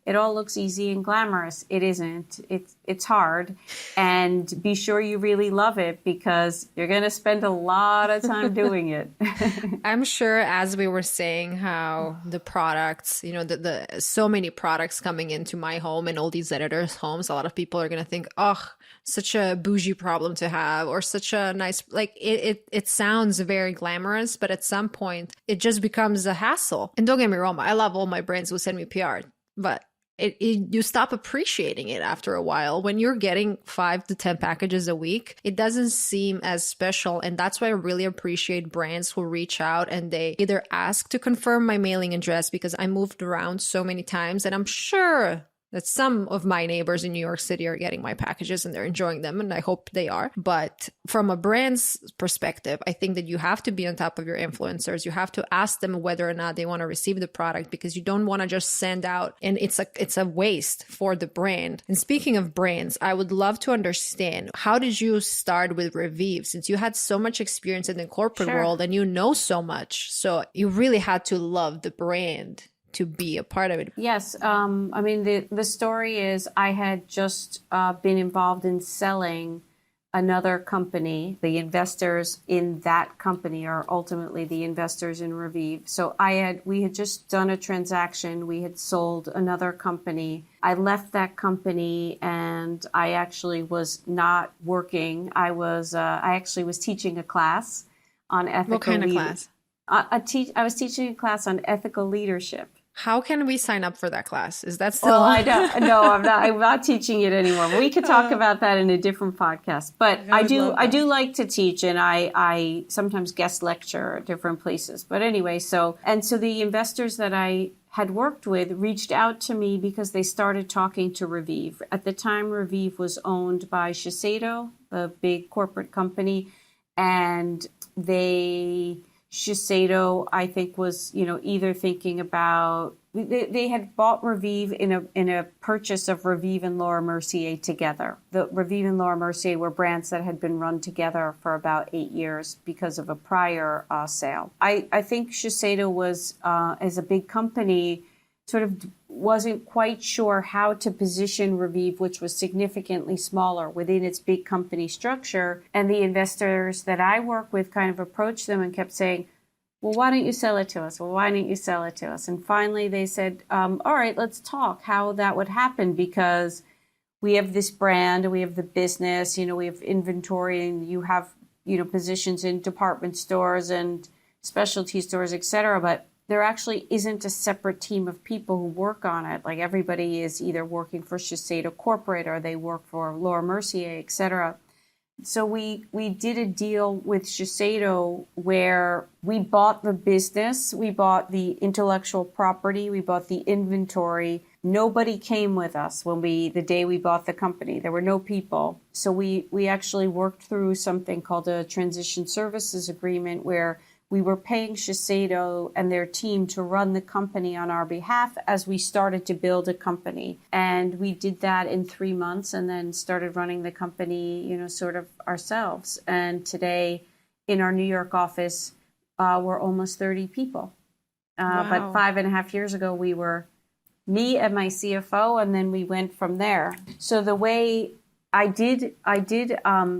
it all looks easy and glamorous. It isn't. It's hard. And be sure you really love it, because you're going to spend a lot of time doing it. I'm sure, as we were saying, how the products, the so many products coming into my home and all these editors' homes, a lot of people are going to think, oh, such a bougie problem to have, or such a nice, like it sounds very glamorous, but at some point it just becomes a hassle. And don't get me wrong, I love all my brands who send me PR, but you stop appreciating it after a while. When you're getting 5 to 10 packages a week, it doesn't seem as special. And that's why I really appreciate brands who reach out and they either ask to confirm my mailing address, because I moved around so many times, and I'm sure that some of my neighbors in New York City are getting my packages and they're enjoying them, and I hope they are. But from a brand's perspective, I think that you have to be on top of your influencers. You have to ask them whether or not they want to receive the product, because you don't want to just send out and it's a waste for the brand. And speaking of brands, I would love to understand, how did you start with RéVive, since you had so much experience in the corporate world and you know so much? So you really had to love the brand to be a part of it. Yes. The story is, I had just been involved in selling another company. The investors in that company are ultimately the investors in RéVive. So we had just done a transaction. We had sold another company. I left that company, and I actually was not working. I actually was teaching a class on ethical. What kind of class? I was teaching a class on ethical leadership. How can we sign up for that class? Is that still? Well, I don't. No, I'm not. I'm not teaching it anymore. We could talk about that in a different podcast. But I do like to teach, and I sometimes guest lecture at different places. But anyway, so the investors that I had worked with reached out to me because they started talking to RéVive. At the time, RéVive was owned by Shiseido, the big corporate company, and Shiseido, I think, was, either thinking about, they had bought RéVive in a purchase of RéVive and Laura Mercier together. The RéVive and Laura Mercier were brands that had been run together for about 8 years because of a prior sale. I think Shiseido was, as a big company, sort of wasn't quite sure how to position RéVive, which was significantly smaller, within its big company structure. And the investors that I work with kind of approached them and kept saying, well, why don't you sell it to us? Well, why don't you sell it to us? And finally they said, all right, let's talk how that would happen, because we have this brand, we have the business, we have inventory, and you have, positions in department stores and specialty stores, et cetera. But there actually isn't a separate team of people who work on it. Like, everybody is either working for Shiseido corporate, or they work for Laura Mercier, et cetera. So we did a deal with Shiseido where we bought the business, we bought the intellectual property, we bought the inventory. Nobody came with us the day we bought the company. There were no people. So we actually worked through something called a transition services agreement, where we were paying Shiseido and their team to run the company on our behalf as we started to build a company. And we did that in 3 months, and then started running the company, sort of ourselves. And today in our New York office, we're almost 30 people. But Wow. 5.5 years ago, we were me and my CFO, and then we went from there. So the way I did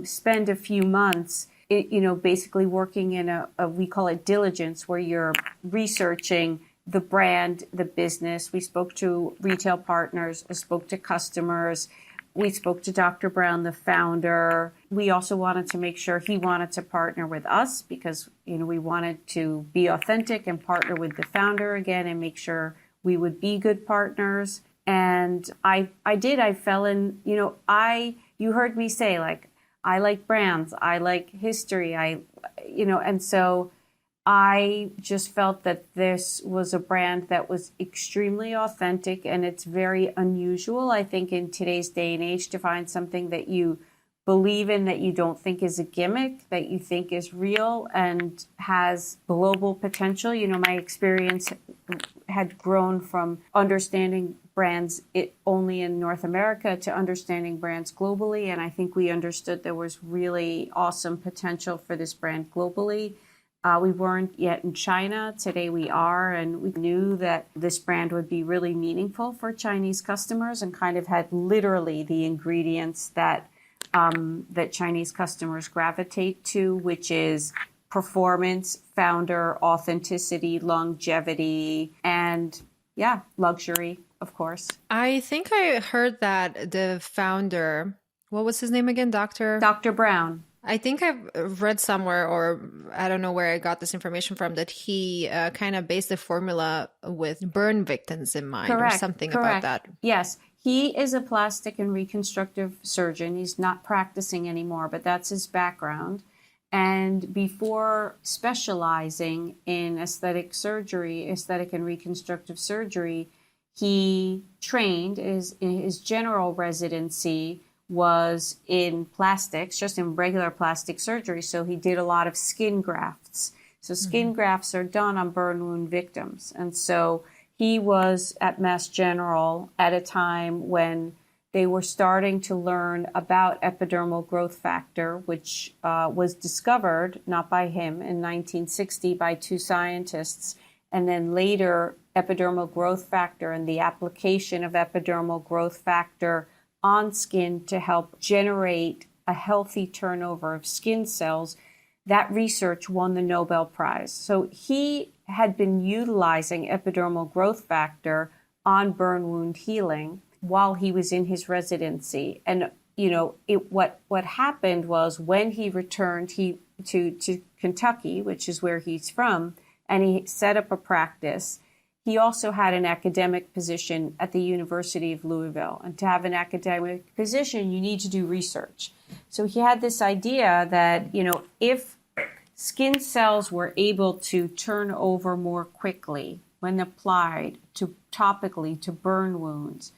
spend a few months, basically working in we call it diligence, where you're researching the brand, the business. We spoke to retail partners, I spoke to customers. We spoke to Dr. Brown, the founder. We also wanted to make sure he wanted to partner with us because, we wanted to be authentic and partner with the founder again and make sure we would be good partners. And I did. I fell in, you heard me say, like, I like brands, I like history, and so I just felt that this was a brand that was extremely authentic, and it's very unusual, I think, in today's day and age to find something that you believe in, that you don't think is a gimmick, that you think is real and has global potential. My experience had grown from understanding brands only in North America to understanding brands globally, and I think we understood there was really awesome potential for this brand globally. We weren't yet in China. Today we are, and we knew that this brand would be really meaningful for Chinese customers and kind of had literally the ingredients that Chinese customers gravitate to, which is performance, founder, authenticity, longevity, and luxury, of course. I think I heard that the founder, what was his name again? Dr. Brown. I think I've read somewhere, or I don't know where I got this information from, that he kind of based the formula with burn victims in mind. Correct. Or something Correct. about that. Yes. He is a plastic and reconstructive surgeon. He's not practicing anymore, but that's his background. And before specializing in aesthetic and reconstructive surgery, he trained, his general residency was in plastics, just in regular plastic surgery. So he did a lot of skin grafts. So skin grafts are done on burn wound victims. And so he was at Mass General at a time when they were starting to learn about epidermal growth factor, which was discovered, not by him, in 1960 by two scientists. And then later, epidermal growth factor and the application of epidermal growth factor on skin to help generate a healthy turnover of skin cells. That research won the Nobel Prize. So he had been utilizing epidermal growth factor on burn wound healing while he was in his residency. And, what happened was when he returned to Kentucky, which is where he's from, and he set up a practice, he also had an academic position at the University of Louisville. And to have an academic position, you need to do research. So he had this idea that, if skin cells were able to turn over more quickly when applied topically to burn wounds,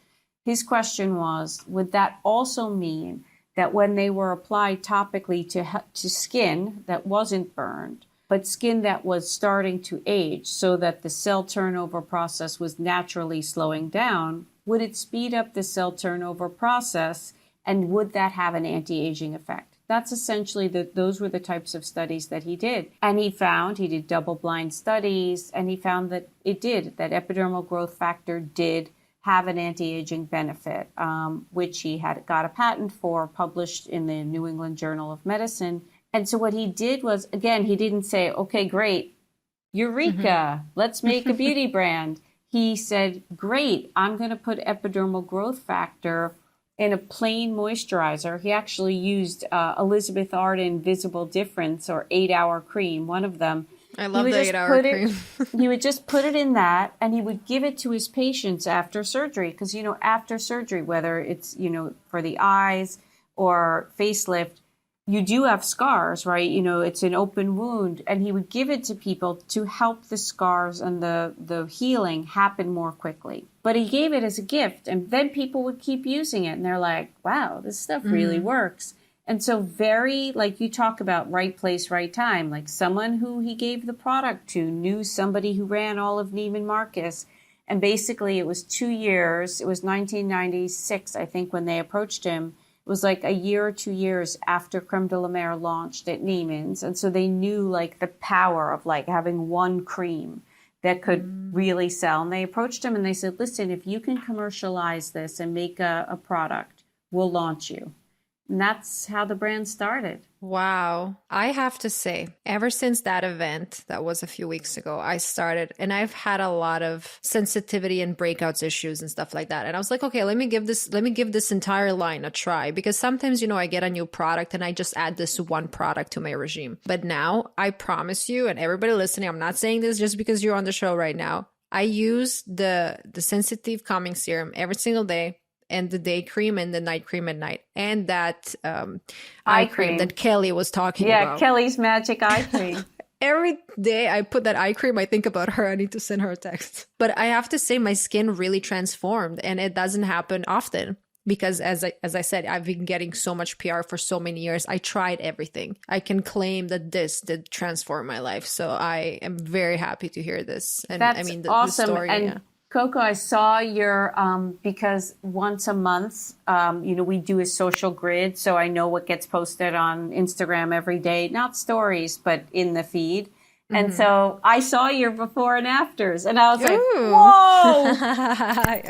his question was, would that also mean that when they were applied topically to skin that wasn't burned, but skin that was starting to age so that the cell turnover process was naturally slowing down, would it speed up the cell turnover process, and would that have an anti-aging effect? That's essentially those were the types of studies that he did. And he did double-blind studies, and he found that it did, that epidermal growth factor did have an anti-aging benefit, which he had got a patent for, published in the New England Journal of Medicine. And so what he did was, again, he didn't say, okay, great, Eureka, let's make a beauty brand. He said, great, I'm going to put epidermal growth factor in a plain moisturizer. He actually used Elizabeth Arden Visible Difference or 8-Hour Cream, one of them. I love the 8-Hour Cream. He would just put it in that, and he would give it to his patients after surgery. Because, after surgery, whether it's, for the eyes or facelift, you do have scars, right? It's an open wound, and he would give it to people to help the scars and the healing happen more quickly. But he gave it as a gift, and then people would keep using it, and they're like, wow, this stuff really works. And so like you talk about right place, right time, like someone who he gave the product to knew somebody who ran all of Neiman Marcus. And basically it was 2 years, it was 1996, I think, when they approached him. It was like a year or 2 years after Creme de la Mer launched at Neiman's. And so they knew like the power of like having one cream that could really sell. And they approached him and they said, listen, if you can commercialize this and make a product, we'll launch you. And that's how the brand started. Wow. I have to say, ever since that event, that was a few weeks ago, I started, and I've had a lot of sensitivity and breakouts issues and stuff like that. And I was like, okay, let me give this entire line a try, because sometimes, I get a new product and I just add this one product to my regime. But now I promise you, and everybody listening, I'm not saying this just because you're on the show right now. I use the sensitive calming serum every single day, and the day cream and the night cream at night, and that eye cream that Kelly was talking about. Yeah, Kelly's magic eye cream. Every day I put that eye cream, I think about her. I need to send her a text. But I have to say, my skin really transformed, and it doesn't happen often because, as I said, I've been getting so much PR for so many years. I tried everything. I can claim that this did transform my life. So I am very happy to hear this. And that's awesome. The story. And yeah. Coco, I saw your, because once a month, we do a social grid. So I know what gets posted on Instagram every day, not stories, but in the feed. And so I saw your before and afters, and I was like, whoa.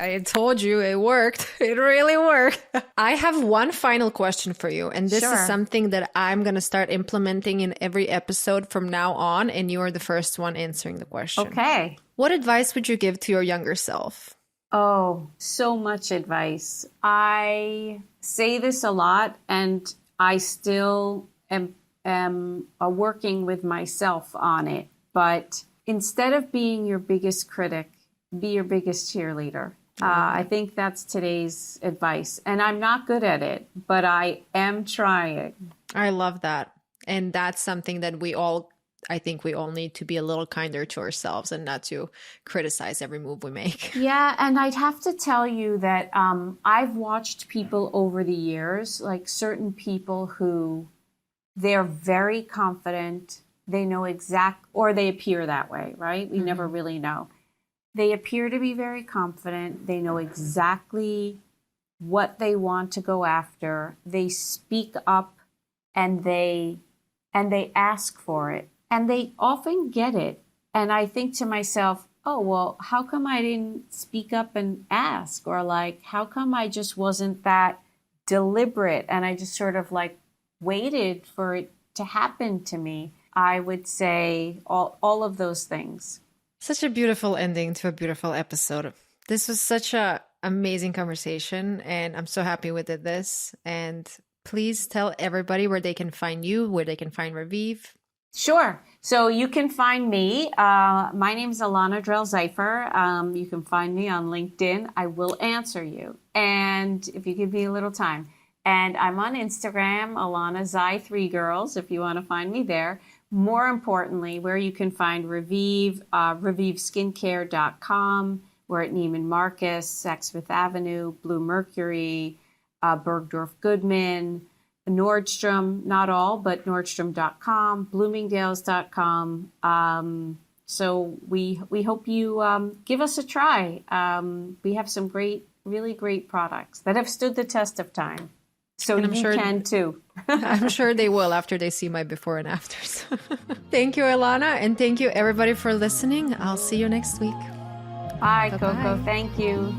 I told you it worked. It really worked. I have one final question for you. And this is something that I'm going to start implementing in every episode from now on. And you are the first one answering the question. Okay. What advice would you give to your younger self? Oh, so much advice. I say this a lot, and I still am working with myself on it. But instead of being your biggest critic, be your biggest cheerleader. I think that's today's advice. And I'm not good at it, but I am trying. I love that. And that's something that I think we all need to be a little kinder to ourselves and not to criticize every move we make. Yeah, and I'd have to tell you that I've watched people over the years, like certain people who they're very confident, they know or they appear that way, right? We never really know. They appear to be very confident. They know exactly what they want to go after. They speak up and they ask for it. And they often get it. And I think to myself, oh, well, how come I didn't speak up and ask? Or like, how come I just wasn't that deliberate? And I just sort of like waited for it to happen to me. I would say all of those things. Such a beautiful ending to a beautiful episode. This was such an amazing conversation, and I'm so happy we did this. And please tell everybody where they can find you, where they can find RéVive. Sure. So you can find me. My name is Elana Drell-Szyfer. You can find me on LinkedIn. I will answer you. And if you give me a little time. And I'm on Instagram, Elana Zy3 Girls, if you want to find me there. More importantly, where you can find RéVive, RéViveSkincare.com. We're at Neiman Marcus, Saks Fifth Avenue, Blue Mercury, Bergdorf Goodman, Nordstrom, not all, but Nordstrom.com, Bloomingdale's.com. So we hope you give us a try. We have some really great products that have stood the test of time. So you can too. I'm sure they will after they see my before and afters. Thank you, Elana. And thank you, everybody, for listening. I'll see you next week. Bye, Bye-bye. Coco. Thank you.